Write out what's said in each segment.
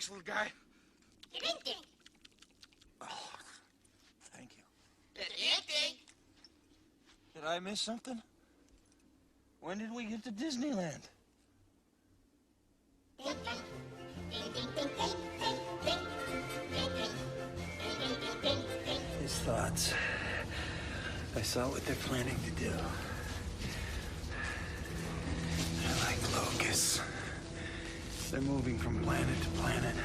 Thanks, little guy. Oh, thank you. Did I miss something? When did we get to Disneyland? His thoughts. I saw what they're planning to do. They're like locusts. They're moving from planet to planet.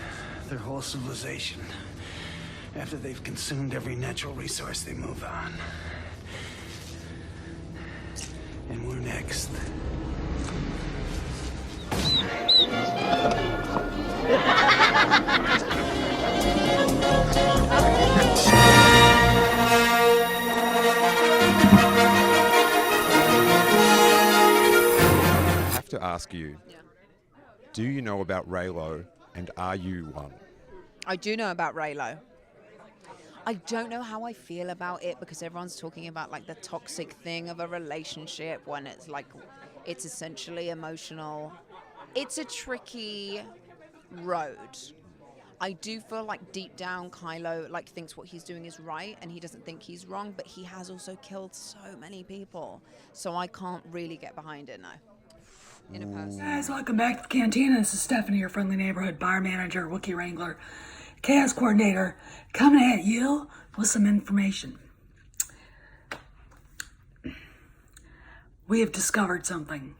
Their whole civilization. After they've consumed every natural resource, they move on. And we're next. I have to ask you, do you know about Reylo, and are you one? I do know about Reylo. I don't know how I feel about it because everyone's talking about like the toxic thing of a relationship when it's like, it's essentially emotional. It's a tricky road. I do feel like deep down Kylo like thinks what he's doing is right and he doesn't think he's wrong, but he has also killed so many people. So I can't really get behind it now. In a person. Guys, welcome back to the Cantina. This is Stephanie, your friendly neighborhood bar manager, Wookiee Wrangler, Chaos Coordinator, coming at you with some information. We have discovered something.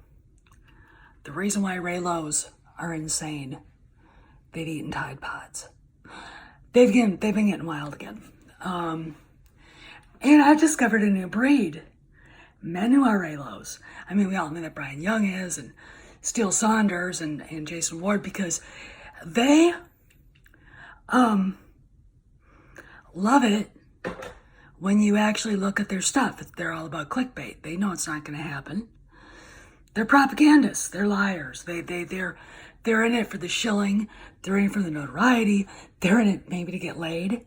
The reason why Reylos are insane, they've eaten Tide Pods. They've been getting wild again. And I've discovered a new breed. Men who are Reylos. I mean, we all know that Brian Young is, and Steele Saunders, and Jason Ward, because they love it when you actually look at their stuff. They're all about clickbait. They know it's not going to happen. They're propagandists. They're liars. They're in it for the shilling. They're in it for the notoriety. They're in it maybe to get laid.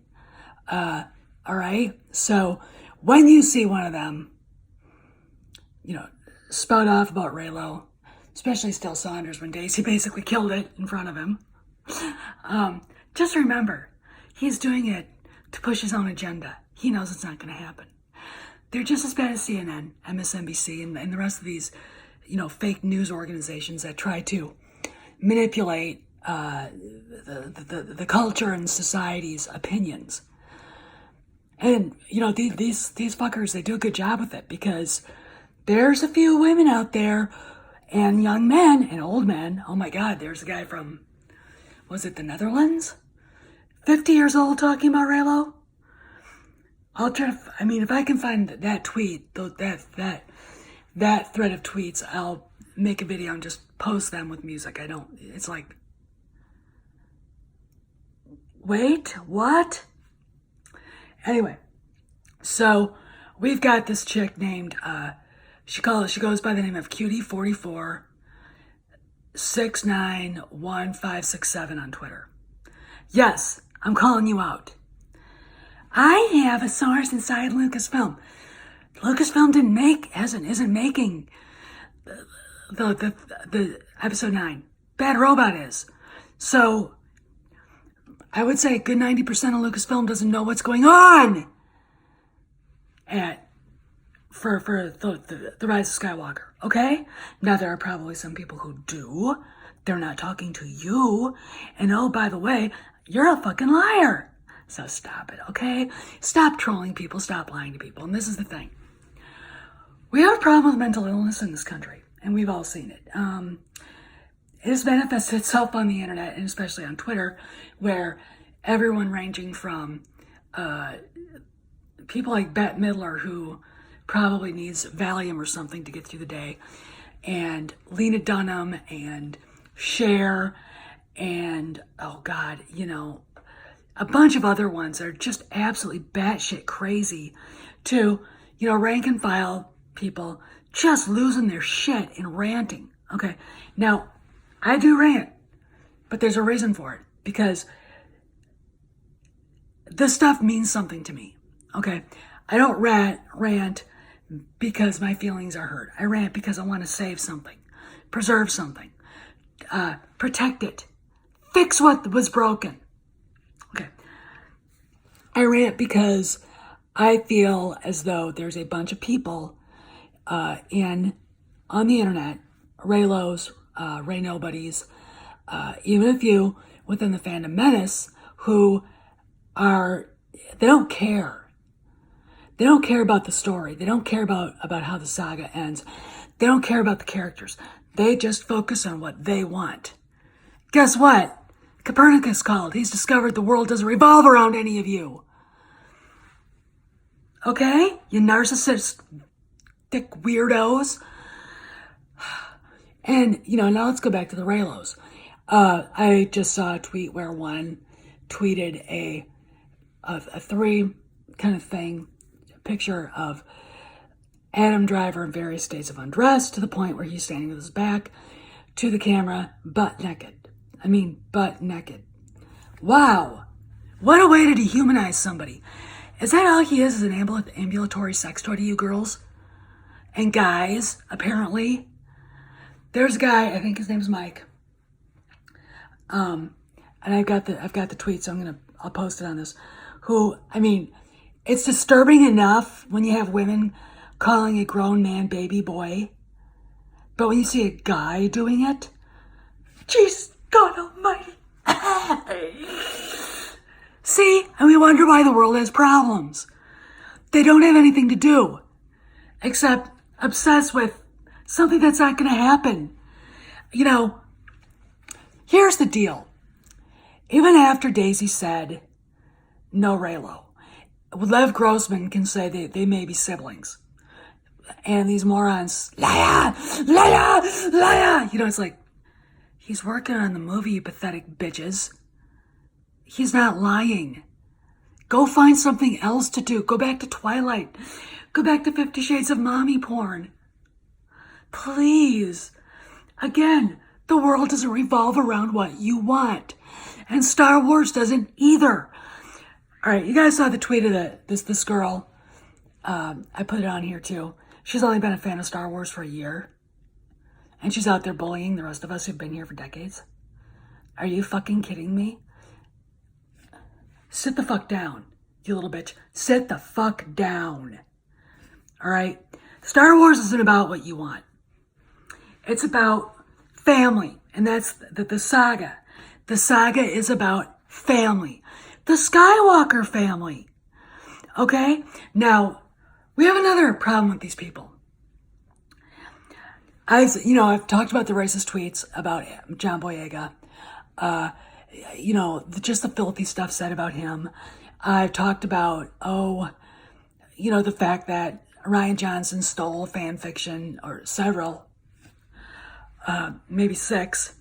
All right. So when you see one of them, spout off about Reylo, especially Steele Saunders when Daisy basically killed it in front of him, just remember, he's doing it to push his own agenda. He knows it's not going to happen. They're just as bad as CNN, MSNBC, and the rest of these, fake news organizations that try to manipulate the culture and society's opinions. And, these fuckers, they do a good job with it because there's a few women out there and young men and old men. Oh my God, there's a guy from, was it the Netherlands? 50 years old talking about Reylo. I'll try to, if I can find that tweet, that thread of tweets, I'll make a video and just post them with music. It's like, wait, what? Anyway, so we've got this chick named, she goes by the name of Cutie44691567 on Twitter. Yes, I'm calling you out. I have a source inside Lucasfilm. Lucasfilm isn't making the episode 9. Bad Robot is. So I would say a good 90% of Lucasfilm doesn't know what's going on for the Rise of Skywalker, okay? Now, there are probably some people who do. They're not talking to you. And oh, by the way, you're a fucking liar. So stop it, okay? Stop trolling people. Stop lying to people. And this is the thing. We have a problem with mental illness in this country, and we've all seen it. It has manifested itself on the internet, and especially on Twitter, where everyone ranging from people like Bette Midler, who probably needs Valium or something to get through the day, and Lena Dunham, and Cher, and, oh God, a bunch of other ones that are just absolutely batshit crazy, to, rank and file people just losing their shit and ranting, okay? Now, I do rant, but there's a reason for it, because this stuff means something to me, okay? I don't rant because my feelings are hurt. I rant because I want to save something, preserve something, protect it, Fix what was broken. Okay. I rant because I feel as though there's a bunch of people on the internet, Reylos, Ray Nobodies, even a few within the fandom menace who they don't care. They don't care about the story. They don't care about how the saga ends. They don't care about the characters. They just focus on what they want. Guess what? Copernicus called. He's discovered the world doesn't revolve around any of you. Okay? You narcissistic weirdos. And, now let's go back to the Reylos. I just saw a tweet where one tweeted a 3 kind of thing, picture of Adam Driver in various states of undress to the point where he's standing with his back to the camera, butt naked. Butt naked. Wow. What a way to dehumanize somebody. Is that all he is an ambulatory sex toy to you girls? And guys, apparently. There's a guy, I think his name's Mike. And I've got the tweet, so I'll post it on this. Who, it's disturbing enough when you have women calling a grown man baby boy. But when you see a guy doing it, Jesus God almighty. See, and we wonder why the world has problems. They don't have anything to do except obsess with something that's not going to happen. Here's the deal. Even after Daisy said, no Reylo, Lev Grossman can say they may be siblings. And these morons, liar, liar, liar. It's like, he's working on the movie, you pathetic bitches. He's not lying. Go find something else to do. Go back to Twilight. Go back to 50 Shades of Mommy porn. Please. Again, the world doesn't revolve around what you want. And Star Wars doesn't either. All right, you guys saw the tweet of this girl. I put it on here too. She's only been a fan of Star Wars for a year. And she's out there bullying the rest of us who've been here for decades. Are you fucking kidding me? Sit the fuck down, you little bitch. Sit the fuck down. All right? Star Wars isn't about what you want. It's about family. And that's the saga. The saga is about family. The Skywalker family. Okay? Now, we have another problem with these people. I've talked about the racist tweets about John Boyega. Just the filthy stuff said about him. I've talked about, the fact that Ryan Johnson stole fan fiction, or several, maybe 6.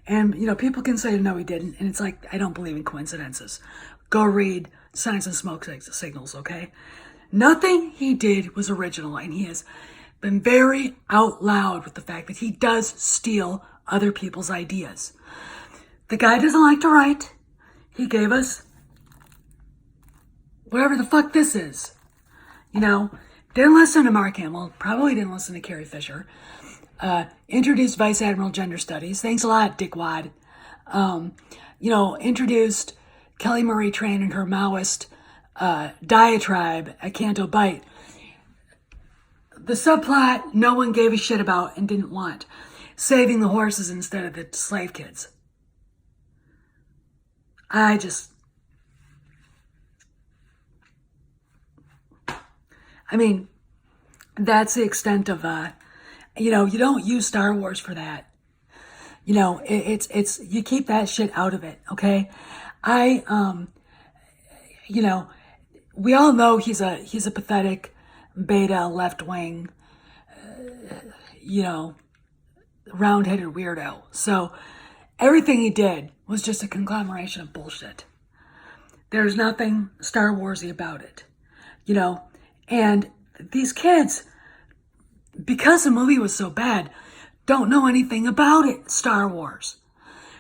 And, people can say, no, he didn't. And it's like, I don't believe in coincidences. Go read Signs and Smoke Signals, okay? Nothing he did was original, and he has been very out loud with the fact that he does steal other people's ideas. The guy doesn't like to write. He gave us whatever the fuck this is. Didn't listen to Mark Hamill, probably didn't listen to Carrie Fisher. Introduced Vice Admiral Gender Studies. Thanks a lot, dickwad. Introduced Kelly Marie Tran and her Maoist diatribe at Canto Bight. The subplot no one gave a shit about and didn't want. Saving the horses instead of the slave kids. That's the extent of, you don't use Star Wars for that. It's you keep that shit out of it, okay? We all know he's a pathetic beta left-wing, round-headed weirdo. So everything he did was just a conglomeration of bullshit. There's nothing Star Warsy about it, and these kids, because the movie was so bad, don't know anything about it, Star Wars.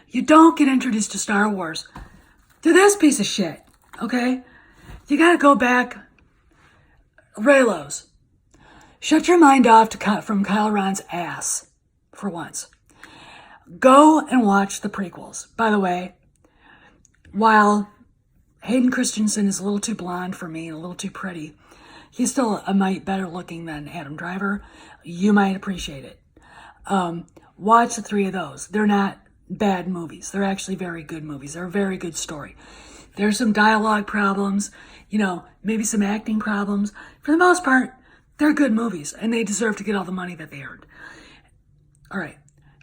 You don't get introduced to Star Wars to this piece of shit, okay? You gotta go back. Reylos, shut your mind off from Kyle Ron's ass, for once. Go and watch the prequels. By the way, while Hayden Christensen is a little too blonde for me and a little too pretty, he's still a mite better looking than Adam Driver. You might appreciate it. Watch the 3 of those. They're not bad movies. They're actually very good movies. They're a very good story. There's some dialogue problems, maybe some acting problems. For the most part, they're good movies, and they deserve to get all the money that they earned. All right.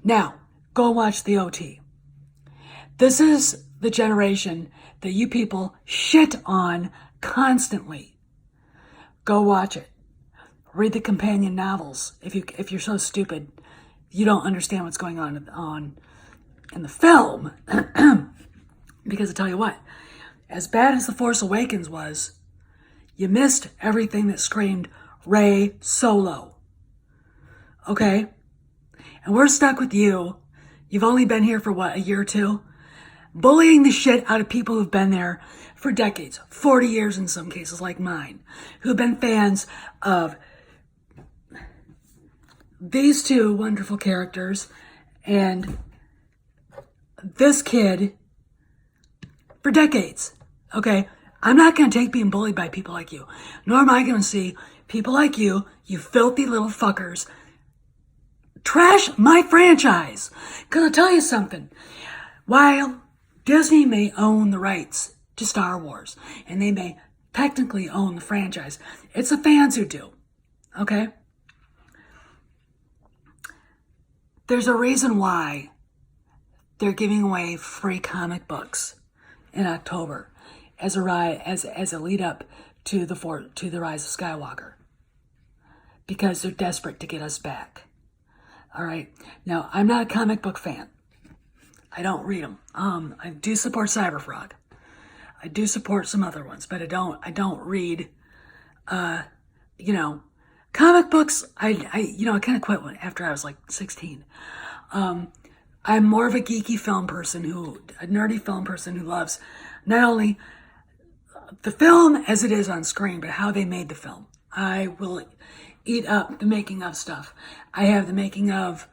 Now, go watch the OT. This is the generation that you people shit on constantly. Go watch it. Read the companion novels. If you're so stupid, you don't understand what's going on in the film. Because I tell you what, as bad as The Force Awakens was, you missed everything that screamed Rey Solo. Okay? And we're stuck with you. You've only been here for what, a year or two? Bullying the shit out of people who've been there for decades, 40 years in some cases, like mine, who've been fans of these 2 wonderful characters and this kid for decades. Okay? I'm not going to take being bullied by people like you. Nor am I going to see people like you filthy little fuckers, trash my franchise. Because I'll tell you something. While Disney may own the rights to Star Wars, and they may technically own the franchise, it's the fans who do. Okay? There's a reason why they're giving away free comic books in October as a lead up to the Rise of Skywalker, because they're desperate to get us back. All right. Now, I'm not a comic book fan. I don't read them. I do support Cyberfrog. I do support some other ones, but I don't read. Comic books. I kind of quit after I was like 16. I'm more of a geeky film person, a nerdy film person who loves not only the film as it is on screen, but how they made the film. I will eat up the making of stuff. I have the making of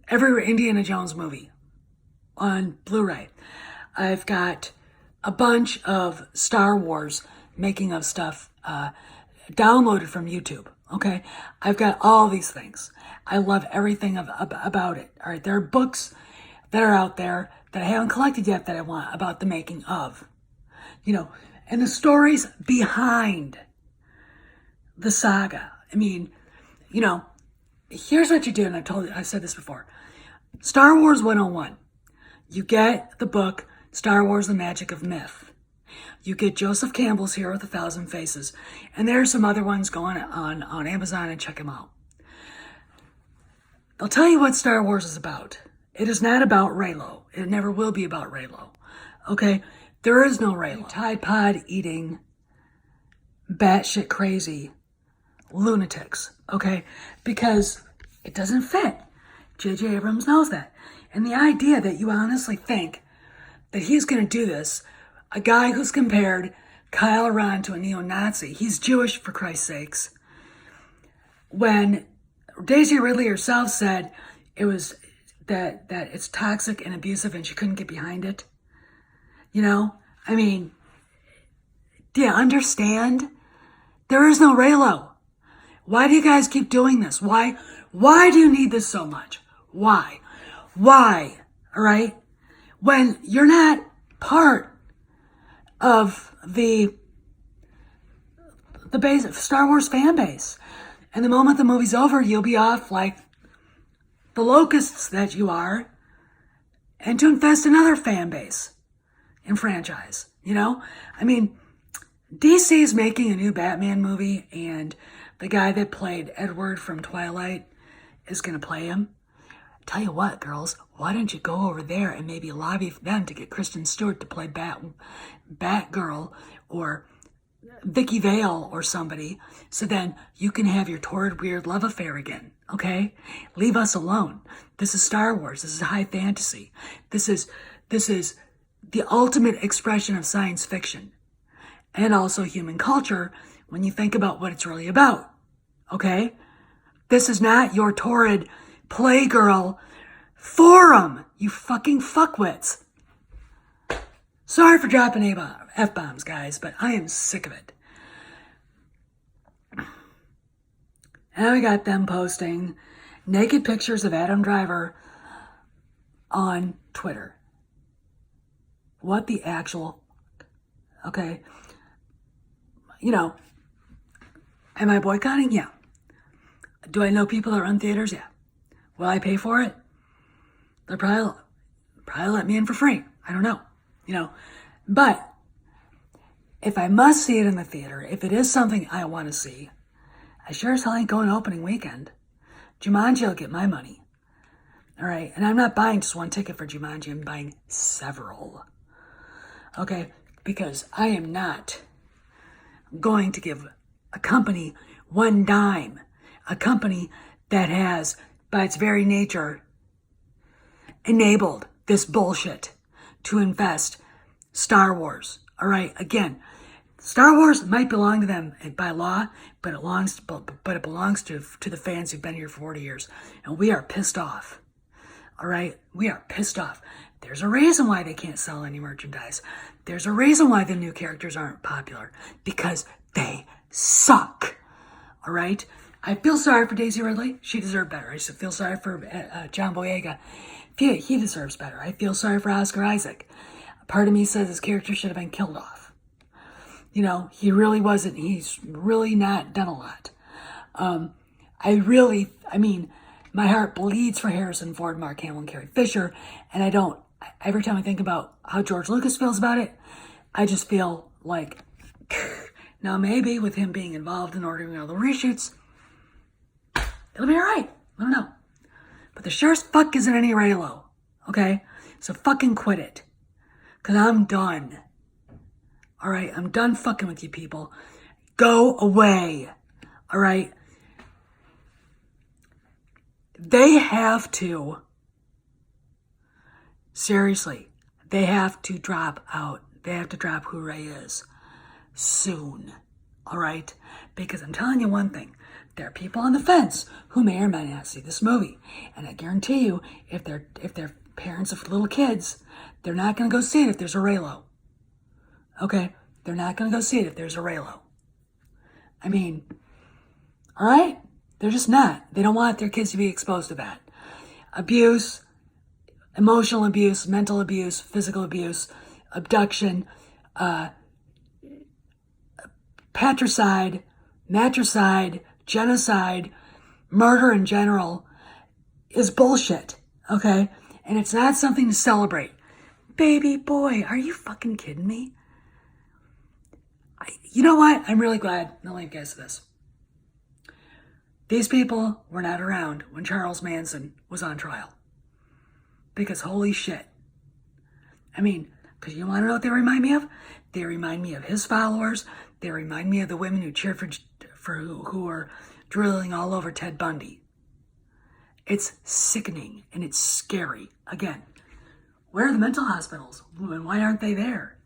every Indiana Jones movie on Blu-ray. I've got a bunch of Star Wars making of stuff downloaded from YouTube. Okay, I've got all these things. I love everything about it. All right, there are books that are out there that I haven't collected yet that I want about the making of, and the stories behind the saga. I mean, here's what you do, and I said this before. Star Wars 101. You get the book Star Wars: The Magic of Myth. You get Joseph Campbell's Hero with 1,000 Faces. And there are some other ones going on Amazon, and check them out. They'll tell you what Star Wars is about. It is not about Reylo. It never will be about Reylo. Okay? There is no Reylo. Tide Pod eating, batshit crazy lunatics. Okay? Because it doesn't fit. J.J. Abrams knows that. And the idea that you honestly think that he's going to do this, a guy who's compared Kyle Ron to a neo-Nazi, he's Jewish for Christ's sakes, when Daisy Ridley herself said it was that it's toxic and abusive and she couldn't get behind it. I mean, do you understand? There is no Reylo. Why do you guys keep doing this? Why do you need this so much? Why? All right? When you're not part of the base of Star Wars fan base. And the moment the movie's over, you'll be off like the locusts that you are, and to infest another fan base and franchise. I mean, DC's making a new Batman movie, and the guy that played Edward from Twilight is going to play him. Tell you what, girls, why don't you go over there and maybe lobby for them to get Kristen Stewart to play Batgirl or Vicky Vale or somebody, so then you can have your torrid, weird love affair again, okay? Leave us alone. This is Star Wars. This is high fantasy. This is the ultimate expression of science fiction and also human culture when you think about what it's really about, okay? This is not your torrid Playgirl forum, you fucking fuckwits. Sorry for dropping F-bombs, guys, but I am sick of it. And we got them posting naked pictures of Adam Driver on Twitter. What the actual... Okay. You know, am I boycotting? Yeah. Do I know people that run theaters? Yeah. Will I pay for it? They'll probably let me in for free. I don't know. You know, but if I must see it in the theater, if it is something I want to see, I sure as hell ain't going opening weekend. Jumanji will get my money. All right, and I'm not buying just one ticket for Jumanji. I'm buying several. Okay, because I am not going to give a company one dime. A company that has, by its very nature, enabled this bullshit to invest Star Wars. All right, again, Star Wars might belong to them by law, but it belongs to the fans who've been here for 40 years, and we are pissed off. All right, we are pissed off. There's a reason why they can't sell any merchandise. There's a reason why the new characters aren't popular, because they suck. All right, I feel sorry for Daisy Ridley. She deserved better. I feel sorry for John Boyega. He deserves better. I feel sorry for Oscar Isaac. Part of me says his character should have been killed off. You know, he really wasn't. He's really not done a lot. My heart bleeds for Harrison Ford, Mark Hamill, and Carrie Fisher. And every time I think about how George Lucas feels about it, I just feel like, now maybe with him being involved in ordering all the reshoots, it'll be all right. I don't know. But there sure as fuck isn't any Reylo. Okay? So fucking quit it. Because I'm done. All right? I'm done fucking with you people. Go away. All right? They have to. Seriously. They have to drop out. They have to drop who Rey is. Soon. All right? Because I'm telling you one thing. There are people on the fence who may or may not see this movie. And I guarantee you, if they're parents of little kids, they're not going to go see it if there's a Reylo. Okay? They're not going to go see it if there's a Reylo. I mean, all right? They're just not. They don't want their kids to be exposed to that. Abuse, emotional abuse, mental abuse, physical abuse, abduction, patricide, matricide, genocide, murder in general is bullshit, okay? And it's not something to celebrate. Baby boy, are you fucking kidding me? You know what? I'm really glad. I'll leave you guys to this. These people were not around when Charles Manson was on trial. Because holy shit. I mean, because you want to know what they remind me of? They remind me of his followers. They remind me of the women who cheered for who were drilling all over Ted Bundy. It's sickening and it's scary. Again, where are the mental hospitals? And why aren't they there?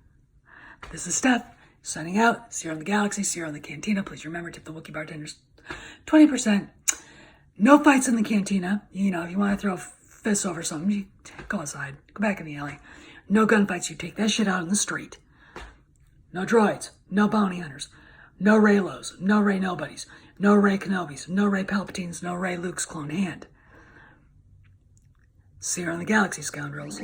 This is Steph signing out. See you in the galaxy. See you in the cantina. Please remember, tip the Wookiee bartenders 20%. No fights in the cantina. You know, if you want to throw fists over something, you go outside. Go back in the alley. No gunfights. You take that shit out in the street. No droids. No bounty hunters. No Reylos. No Rey Nobodies. No Rey Kenobis. No Rey Palpatines. No Rey Luke's clone hand. See you in the galaxy, scoundrels.